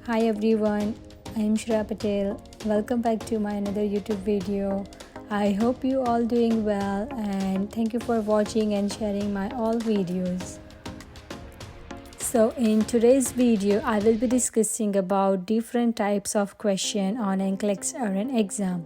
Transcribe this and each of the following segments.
Hi everyone, I am Shreya Patel. Welcome back to my another YouTube video. I hope you all doing well and thank you for watching and sharing my all videos. So in today's video, I will be discussing about different types of question on NCLEX RN exam.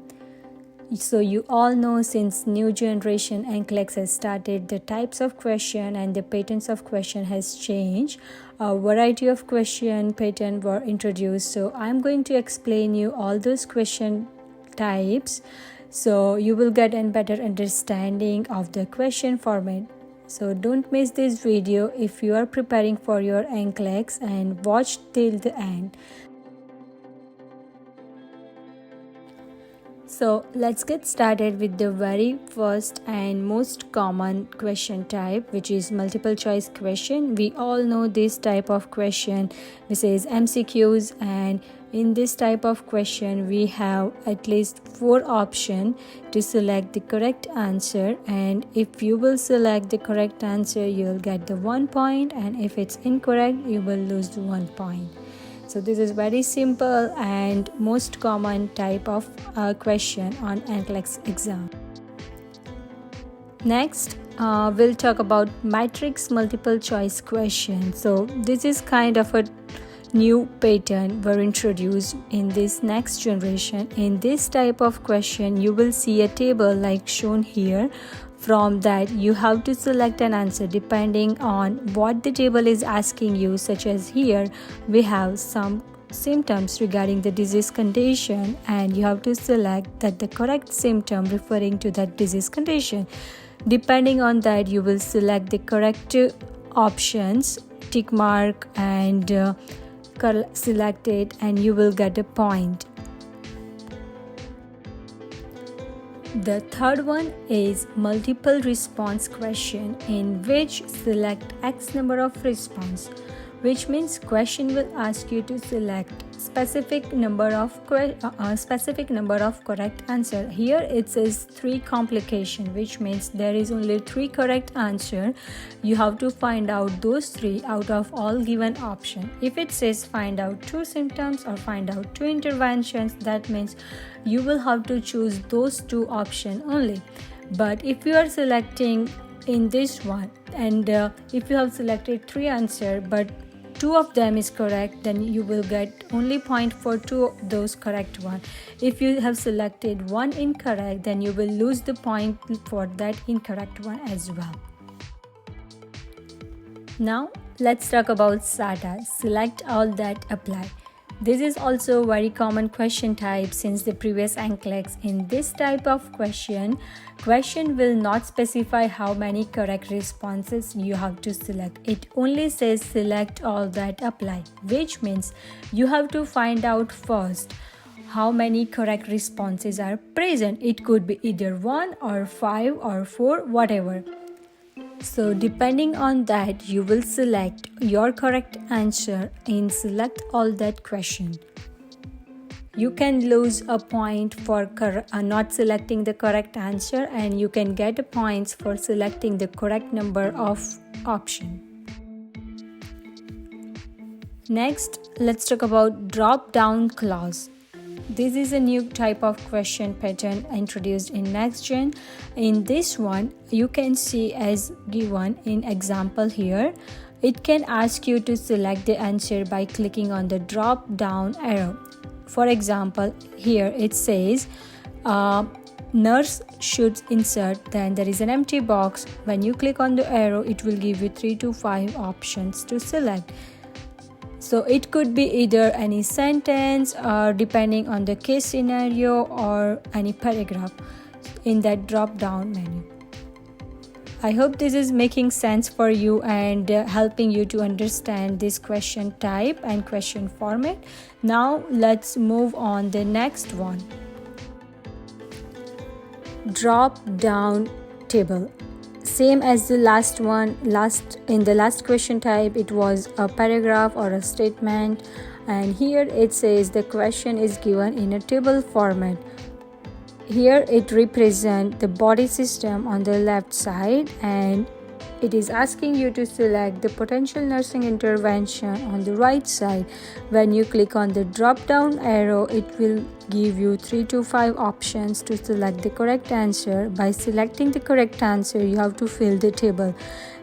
So you all know since new generation NCLEX has started, the types of question and the patterns of question has changed. A variety of question pattern were introduced. So I'm going to explain you all those question types so you will get a better understanding of the question format. So don't miss this video if you are preparing for your NCLEX and watch till the end. So let's get started with the very first and most common question type, which is multiple choice question. We all know this type of question, which is MCQs, and in this type of question we have at least 4 options to select the correct answer, and if you will select the correct answer you'll get the 1 point, and if it's incorrect you will lose the 1 point. So this is very simple and most common type of question on NCLEX exam. Next, we'll talk about matrix multiple choice question. So this is kind of a new pattern were introduced in this next generation. In this type of question, you will see a table like shown here. From that, you have to select an answer depending on what the table is asking you, such as here we have some symptoms regarding the disease condition, and you have to select that the correct symptom referring to that disease condition. Depending on that, you will select the correct options, tick mark and select it, and you will get a point. The third one is multiple response question, in which select X number of response, which means question will ask you to select specific number of correct answer. Here it says 3 complication, which means there is only 3 correct answer. You have to find out those 3 out of all given option. If it says find out 2 symptoms or find out 2 interventions, that means you will have to choose those 2 options only. But if you are selecting in this one, and if you have selected 3 answer but 2 of them is correct, then you will get only point for 2 of those correct one. If you have selected 1 incorrect, then you will lose the point for that incorrect one as well. Now let's talk about SATA, select all that apply. This is also a very common question type since the previous NCLEX. In this type of question will not specify how many correct responses you have to select. It only says select all that apply, which means you have to find out first how many correct responses are present. It could be either 1 or 5 or 4, whatever. So depending on that, you will select your correct answer in select all that question. You can lose a point for not selecting the correct answer, and you can get points for selecting the correct number of option. Next, let's talk about drop down clause. This is a new type of question pattern introduced in Next Gen. In this one, you can see as given in example here, it can ask you to select the answer by clicking on the drop down arrow. For example, here it says nurse should insert, then there is an empty box. When you click on the arrow, it will give you 3 to 5 options to select. So it could be either any sentence or depending on the case scenario or any paragraph in that drop down menu. I hope this is making sense for you and helping you to understand this question type and question format. Now let's move on the next one. Drop down table. Same as the last one. In the last question type, it was a paragraph or a statement, and here it says the question is given in a table format. Here it represents the body system on the left side, and it is asking you to select the potential nursing intervention on the right side. When you click on the drop down arrow, it will give you 3 to 5 options to select the correct answer. By selecting the correct answer, you have to fill the table.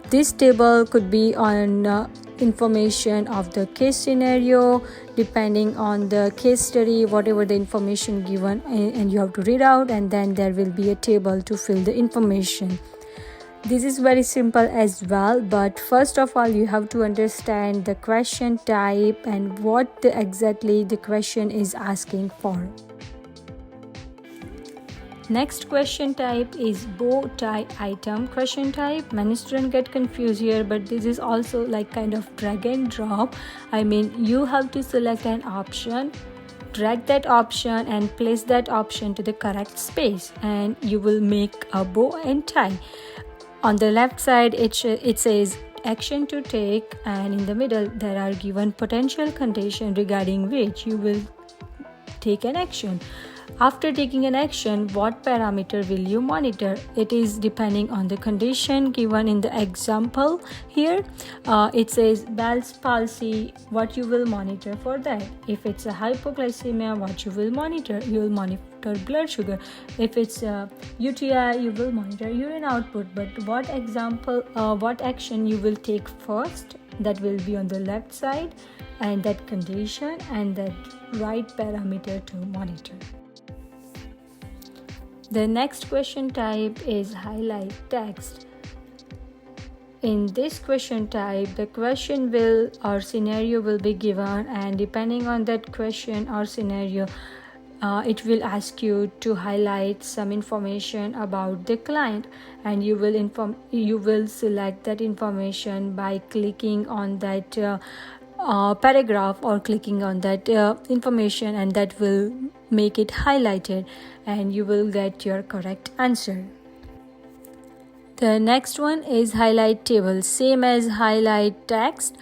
This table could be on information of the case scenario, depending on the case study, whatever the information given, and you have to read out, and then there will be a table to fill the information. This is very simple as well, but first of all you have to understand the question type and what exactly the question is asking for. Next question type is bow tie item question type. Many students get confused here, but this is also like kind of drag and drop. I mean, you have to select an option, drag that option and place that option to the correct space, and you will make a bow and tie. On the left side it says action to take, and in the middle there are given potential condition regarding which you will take an action. After taking an action, what parameter will you monitor? It is depending on the condition given in the example here. It says Bell's palsy, what you will monitor for that. If it's a hypoglycemia, what you will monitor? You will monitor blood sugar. If it's a UTI, you will monitor urine output. But what action you will take first, that will be on the left side, and that condition and that right parameter to monitor. The next question type is highlight text. In this question type, the question will or scenario will be given, and depending on that question or scenario, it will ask you to highlight some information about the client, and you will select that information by clicking on that paragraph or clicking on that information, and that will make it highlighted and you will get your correct answer. The next one is highlight table. Same as highlight text,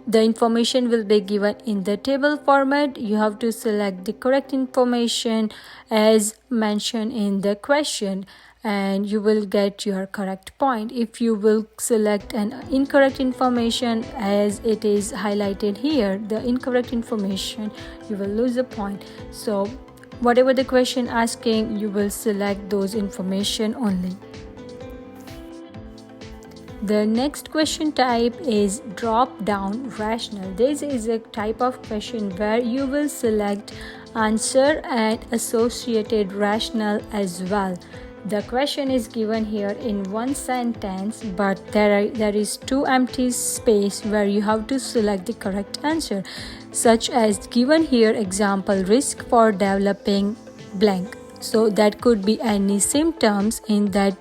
the information will be given in the table format. You have to select the correct information as mentioned in the question, and you will get your correct point. If you will select an incorrect information as it is highlighted here, the incorrect information, you will lose a point. So whatever the question asking, you will select those information only. The next question type is drop down rational. This is a type of question where you will select answer and associated rational as well. The question is given here in one sentence, but there is 2 empty space where you have to select the correct answer, such as given here example, risk for developing blank. So that could be any symptoms in that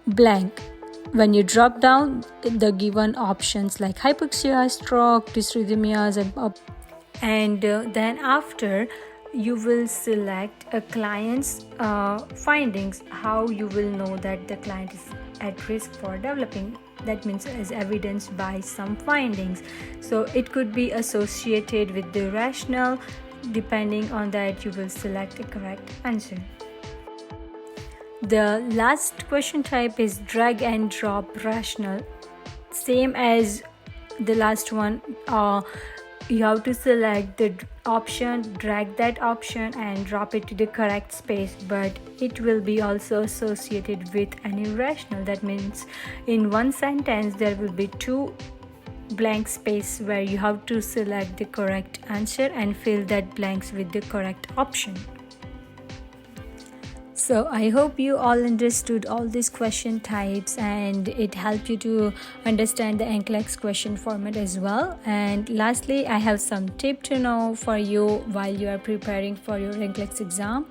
blank. When you drop down the given options like hypoxia, stroke, dysrhythmias, and then after you will select a client's findings, how you will know that the client is at risk for developing. That means as evidenced by some findings. So it could be associated with the rational. Depending on that, you will select the correct answer. The last question type is drag and drop rational. Same as the last one, you have to select the option, drag that option and drop it to the correct space, but it will be also associated with any rational. That means in one sentence there will be 2 blank space where you have to select the correct answer and fill that blanks with the correct option. So I hope you all understood all these question types and it helped you to understand the NCLEX question format as well. And lastly, I have some tip to know for you while you are preparing for your NCLEX exam.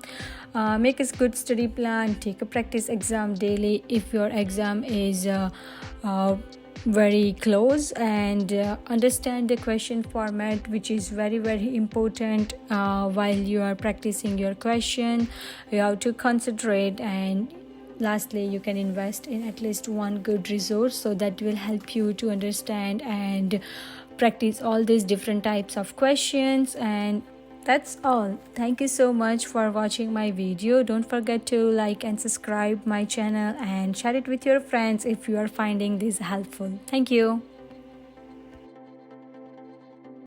Make a good study plan, take a practice exam daily if your exam is very close, and understand the question format, which is very important. While you are practicing your question, you have to concentrate, and lastly you can invest in at least one good resource, so that will help you to understand and practice all these different types of questions. And That's all. Thank you so much for watching my video. Don't forget to like and subscribe my channel and share it with your friends if you are finding this helpful. Thank you.